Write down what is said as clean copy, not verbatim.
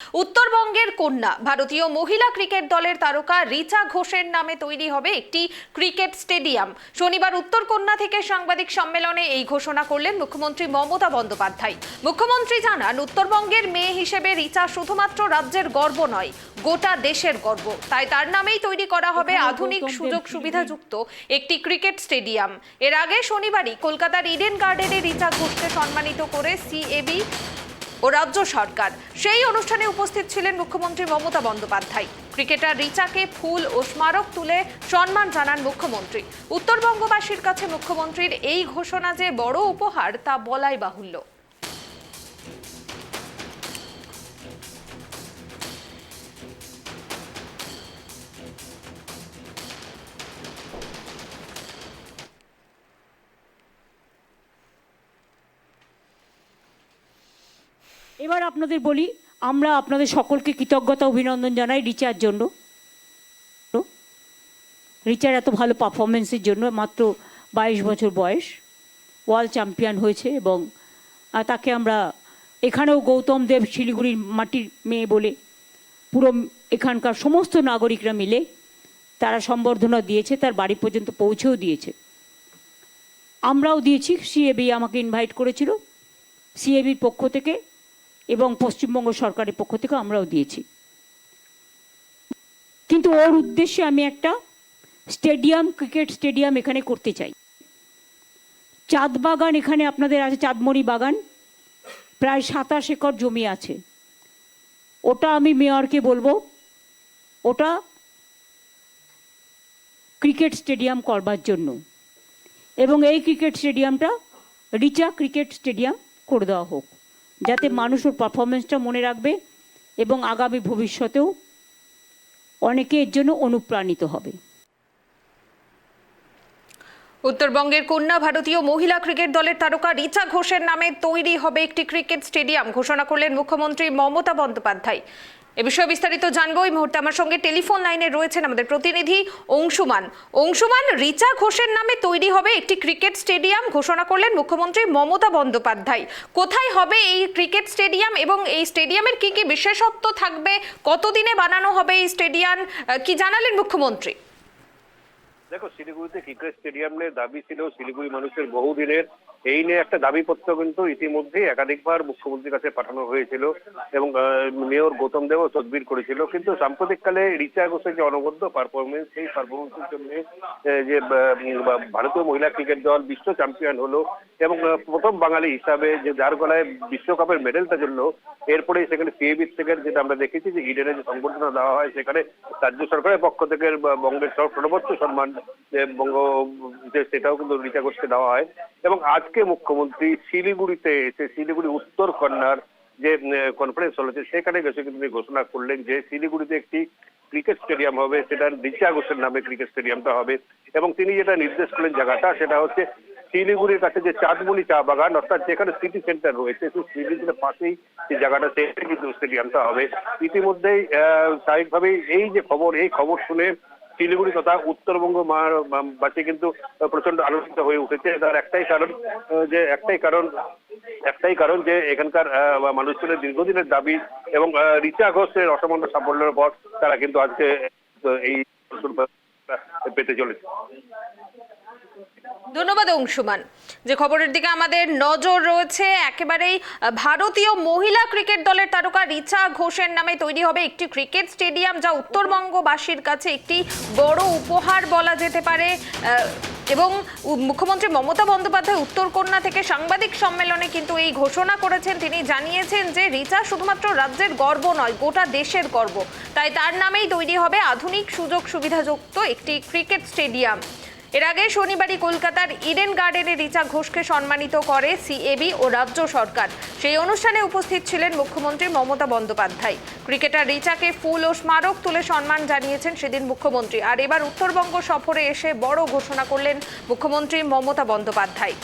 উত্তরবঙ্গের কন্যা ভারতীয় মহিলা ক্রিকেট দলের তারকা রিচা ঘোষের নামে তৈরি হবে একটি ক্রিকেট স্টেডিয়াম। শনিবার উত্তরকন্যা থেকে সাংবাদিক সম্মেলনে এই ঘোষণা করলেন মুখ্যমন্ত্রী মমতা বন্দ্যোপাধ্যায়। মুখ্যমন্ত্রী জানান, উত্তরবঙ্গের মেয়ে হিসেবে রিচা শুধুমাত্র রাজ্যের গর্ব নয়, গোটা দেশের গর্ব। তাই তার নামেই তৈরি করা হবে আধুনিক সুযোগ সুবিধাযুক্ত একটি ক্রিকেট স্টেডিয়াম। এর আগে শনিবারই কলকাতার ইডেন গার্ডেনে রিচা ঘোষকে সম্মানিত করে সিএবি ও রাজ্য সরকার। সেই অনুষ্ঠানে উপস্থিত ছিলেন মুখ্যমন্ত্রী মমতা বন্দ্যোপাধ্যায়। ক্রিকেটার রিচাকে ফুল ও স্মারক তুলে সম্মান জানান মুখ্যমন্ত্রী। উত্তরবঙ্গবাসীর কাছে মুখ্যমন্ত্রীর এই ঘোষণা যে বড় উপহার তা বলাই বাহুল্য। এবার আপনাদের বলি, আমরা আপনাদের সকলকে কৃতজ্ঞতা অভিনন্দন জানাই রিচার জন্য, রিচার এত ভালো পারফরমেন্সের জন্য। মাত্র 22 বছর বয়স, ওয়ার্ল্ড চ্যাম্পিয়ন হয়েছে এবং তাকে আমরা এখানেও গৌতম দেব শিলিগুড়ির মাটির মেয়ে বলে পুরো এখানকার সমস্ত নাগরিকরা মিলে তারা সম্বর্ধনা দিয়েছে, তার বাড়ি পর্যন্ত পৌঁছেও দিয়েছে। আমরাও দিয়েছি, সিএবি আমাকে ইনভাইট করেছিল, সিএবির পক্ষ থেকে এবং পশ্চিমবঙ্গ সরকারের পক্ষ থেকে আমরাও দিয়েছি। কিন্তু ওর উদ্দেশ্যে আমি একটা স্টেডিয়াম, ক্রিকেট স্টেডিয়াম এখানে করতে চাই। চাঁদ বাগান এখানে আপনাদের আছে, চাঁদমণি বাগান, প্রায় 27 একর জমি আছে। ওটা আমি মেয়রকে বলবো ওটা ক্রিকেট স্টেডিয়াম করবার জন্য, এবং এই ক্রিকেট স্টেডিয়ামটা রিচা ক্রিকেট স্টেডিয়াম করে দেওয়া হোক, যাতে মানুষ ওর পারফরমেন্সটা মনে রাখবে এবং আগামী ভবিষ্যতেও অনেকে এর জন্য অনুপ্রাণিত হবে। উত্তরবঙ্গের কন্যা ভারতীয় মহিলা ক্রিকেট দলের তারকা রিচা ঘোষের নামে তৈরি হবে একটি ক্রিকেট স্টেডিয়াম ঘোষণা করলেন মুখ্যমন্ত্রী মমতা বন্দ্যোপাধ্যায়। এ বিষয়ে বিস্তারিত জানবো। এই মুহূর্তে আমার সঙ্গে টেলিফোন লাইনে রয়েছেন আমাদের প্রতিনিধি অংশুমান। রিচা ঘোষের নামে তৈরি হবে একটি ক্রিকেট স্টেডিয়াম ঘোষণা করলেন মুখ্যমন্ত্রী মমতা বন্দ্যোপাধ্যায়। কোথায় হবে এই ক্রিকেট স্টেডিয়াম এবং এই স্টেডিয়ামের কি কি বিশেষত্ব থাকবে, কতদিনে বানানো হবে এই স্টেডিয়াম, কি জানালেন মুখ্যমন্ত্রী? দেখো, শিলিগুড়িতে ক্রিকেট স্টেডিয়াম নিয়ে দাবি ছিল শিলিগুড়ি মানুষের বহুদিনের। এই নিয়ে একটা দাবিপত্র কিন্তু ইতিমধ্যে একাধিকবার মুখ্যমন্ত্রীর কাছে পাঠানো হয়েছিল এবং মেয়র গৌতম দেবও তদবির করেছিল। কিন্তু সাম্প্রতিককালে রিচা ঘোষের যে অনবদ্য পারফরমেন্স, সেই পারফরমেন্সের জন্য যে ভারতীয় মহিলা ক্রিকেট দল বিশ্ব চ্যাম্পিয়ন হলো এবং প্রথম বাঙালি হিসাবে যে যার গলায় বিশ্বকাপের মেডেলটা জন্য, এরপরে সেখানে সিএবির থেকে যেটা আমরা দেখেছি যে ইডেনে যে সংবর্ধনা দেওয়া হয়, সেখানে রাজ্য সরকারের পক্ষ থেকে বঙ্গের সর্বোচ্চ সম্মান বঙ্গ, সেটাও কিন্তু রিচা ঘোষকে দেওয়া হয়। এবং আজকে মুখ্যমন্ত্রী শিলিগুড়িতে এসে শিলিগুড়ি উত্তর কন্যার যে কনফারেন্স হয়েছে সেখানে গেছে কিন্তু ঘোষণা করলেন যে শিলিগুড়িতে একটি ক্রিকেট স্টেডিয়াম হবে, সেটা রিচা ঘোষের নামে ক্রিকেট স্টেডিয়ামটা হবে। এবং তিনি যেটা নির্দেশ করলেন জায়গাটা, সেটা হচ্ছে শিলিগুড়ির কাছে যে চাঁদমণি চা বাগান, অর্থাৎ যেখানে সিটি সেন্টার রয়েছে সেই শিলিগুড়ির পাশেই যে জায়গাটা, সেখানে কিন্তু স্টেডিয়ামটা হবে। ইতিমধ্যেই স্বাভাবিকভাবেই এই যে খবর, এই খবর শুনে শিলিগুড়ি তথা উত্তরবঙ্গবাসী কিন্তু প্রচন্ড আলোচিত হয়ে উঠেছে। তার একটাই কারণ যে এখানকার মানুষজনের দীর্ঘদিনের দাবি এবং রিচা ঘোষের অসামান্য সাফল্যের পর তারা কিন্তু আজকে এই পেতে চলেছে। ধন্যবাদ অংশুমান। যে খবরের দিকে আমাদের নজর রয়েছে, একেবারেই ভারতীয় মহিলা ক্রিকেট দলের তারকা রিচা ঘোষের নামে তৈরি হবে একটি ক্রিকেট স্টেডিয়াম, যা উত্তরবঙ্গবাসীর কাছে একটি বড় উপহার বলা যেতে পারে। এবং মুখ্যমন্ত্রী মমতা বন্দ্যোপাধ্যায় উত্তরকন্যা থেকে সাংবাদিক সম্মেলনে কিন্তু এই ঘোষণা করেছেন। তিনি জানিয়েছেন যে রিচা শুধুমাত্র রাজ্যের গর্ব নয়, গোটা দেশের গর্ব। তাই তার নামেই তৈরি হবে আধুনিক সুযোগ সুবিধাযুক্ত একটি ক্রিকেট স্টেডিয়াম। এর আগে শনিবারই কলকাতার ইডেন গার্ডেনে রিচা ঘোষকে সম্মানিত করে সিএবি ও রাজ্য সরকার। সেই অনুষ্ঠানে উপস্থিত ছিলেন মুখ্যমন্ত্রী মমতা বন্দ্যোপাধ্যায়। ক্রিকেটার রিচাকে ফুল ও স্মারক তুলে সম্মান জানিয়েছেন সেদিন মুখ্যমন্ত্রী। আর এবার উত্তরবঙ্গ সফরে এসে বড় ঘোষণা করলেন মুখ্যমন্ত্রী মমতা বন্দ্যোপাধ্যায়।